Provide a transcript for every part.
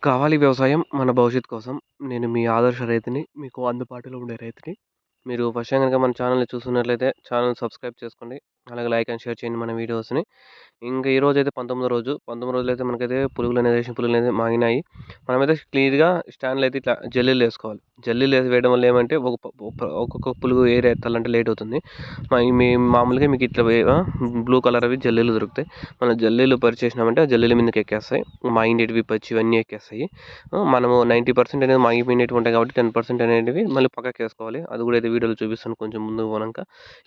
కావాలి వ్యవసాయం మన భవిష్యత్తు కోసం. నేను మీ ఆదర్శ రైతుని. మీకు అందుబాటులో ఉండే రైతుని. మీరు ఫస్ట్ టైమ్ గనుక మన ఛానెల్‌ని చూస్తున్నట్లయితే ఛానెల్‌ని సబ్స్క్రైబ్ చేసుకోండి. అలాగే లైక్ అండ్ షేర్ చేయండి మన వీడియోస్‌ని. ఇంకా ఈరోజైతే 19వ రోజు. 19 రోజులైతే మనకైతే రేషం పురుగులనేది మాగినాయి. మనమైతే క్లియర్‌గా స్టాండ్‌లో అయితే ఇట్లా జల్లీలేసుకోవాలి. జల్లీలేసి వేయడం వల్ల ఏమంటే ఒక్కొక్క పులుగు ఏరి ఎత్తాలంటే లేట్ అవుతుంది. మామూలుగా మీకు ఇట్లా బ్లూ కలర్ అవి జల్లీలు దొరుకుతాయి. మనం జల్లీలు పరిచేసినామంటే ఆ జల్లీల మీదకి ఎక్కేస్తాయి. మాగిండేటివి పచ్చివి ఇవన్నీ ఎక్కేస్తాయి. మనము 90% అనేది మాగిపోయినటివి ఉంటాయి కాబట్టి 10% అనేటివి మళ్ళీ పక్కకేసుకోవాలి. అది కూడా అయితే వీడియోలో చూపిస్తాను కొంచెం ముందుకు పోనంక.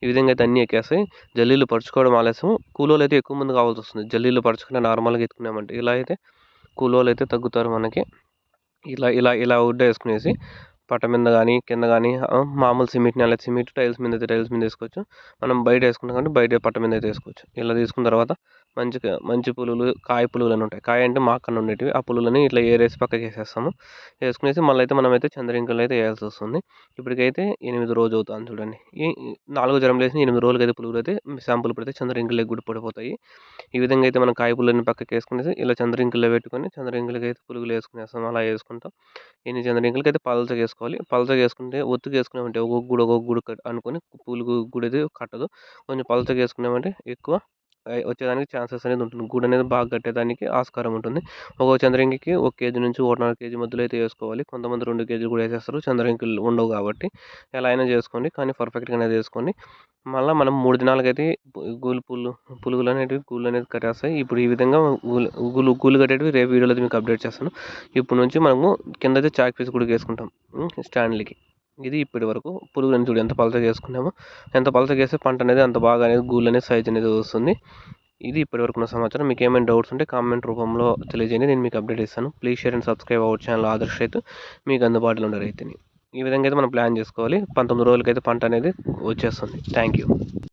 ఈ విధంగా అయితే అన్నీ ఎక్కేస్తాయి. జల్లీలు పరుచుకోవడం ఆలస్యం. కూలోళ్ళైతే ఎక్కువ మంది కావాల్సొస్తుంది. జల్లీలు పరుచుకుని నార్మల్‌గా ఎత్తుకున్నామంటే. ఇలా అయితే కూలోళ్ళైతే తగ్గుతారు మనకి. ఇలా ఇలా ఇలా ఉడ్డేసుకునేసి పట్ట మీద గానీ, కింద గానీ మామూలు సిమెంట్ నేల సిమెంట్ టైల్స్ మీద అయితే టైల్స్ మీద ఏసుకోవచ్చు. మనం బయట ఏసుకుంటాం కాబట్టి బయట పట్ట మీద అయితే ఏసుకోవచ్చు. ఇలా తీసుకున్న తర్వాత మంచి పులుగులు, కాయ పులుగులని ఉంటాయి. కాయ అంటే మాకన్నా ఉండేటివి. ఆ పులుగులని ఇట్లా ఏరేసి పక్కకేసేస్తాము. ఏసుకునేసి మళ్ళీ అయితే మనమైతే చంద్రగింకలు అయితే ఏయాల్సొస్తుంది. ఇప్పటికైతే 8 రోజు అవుతాంది చూడండి. ఈ 4 జరంలేసిన 8 రోజులకైతే పులుగులైతే శాంపుల్ పెడితే చంద్రగింకలు కూడా పడిపోతాయి. ఈ విధంగా అయితే మనం కాయ పుల్లన్ని పక్కకేసుకునేసి ఇలా చంద్రగింకల్లో పెట్టుకొని చంద్రగింకలకైతే పులుగులు ఏసుకునేస్తాం. అలా ఏసుకుంటాం. ఎన్ని చంద్రగింకలకైతే పలచగేసుకోవాలి. పలచగేసుకుంటే ఒత్తుగేసుకున్నామంటే ఒక్కొక్క గూడు అనుకొని పులుగు గూడైతే కట్టదు. కొంచెం పలచగేసుకున్నామంటే ఎక్కువ వచ్చేదానికి ఛాన్సెస్ అనేది ఉంటుంది. గూడనేది బాగా కట్టేదానికి ఆస్కారం ఉంటుంది. ఒక్కో చంద్రగింకకి 1 కేజీ నుంచి 1.5 కేజీ మధ్యలో అయితే ఏసుకోవాలి. కొంతమంది 2 కేజీలు కూడా ఏసేస్తారు. చంద్రగింకలు ఉండవు కాబట్టి. ఎలా అయినా చేసుకోండి. కానీ పర్ఫెక్ట్‌గా అనేది ఏసుకోండి. మళ్ళా మనం 3 దినాలకైతే పులుగులనేటివి గూళ్ళనేది కట్టేస్తాయి. ఇప్పుడు ఈ విధంగా గూళ్ళు కట్టేటివి రేపు వీడియోలో అయితే మీకు అప్డేట్ చేస్తాను. ఇప్పటి నుంచి మనము కిందైతే చాక్ పీస్ కూడా ఏసుకుంటాం స్టాండ్‌లకి. ఇది ఇప్పటి వరకు పురుగులని చూడు ఎంత పలచగా ఏసుకున్నామో. ఎంత పలచగా ఏస్తే పంట అనేది అంత బాగా అనేది గూళ్ళనేది సైజ్ అనేది వస్తుంది. ఇది ఇప్పటివరకు ఉన్న సమాచారం. మీకు ఏమైనా డౌట్స్ ఉంటే కామెంట్ రూపంలో తెలియజేయండి. నేను మీకు అప్డేట్ ఇస్తాను. Please share and subscribe our channel Adarsh రైతు. మీకు అందుబాటులో ఉండే రైతుని. ఈ విధంగా అయితే మనం ప్లాన్ చేసుకోవాలి. 19 రోజులకైతే పంట అనేది వచ్చేస్తుంది. Thank you.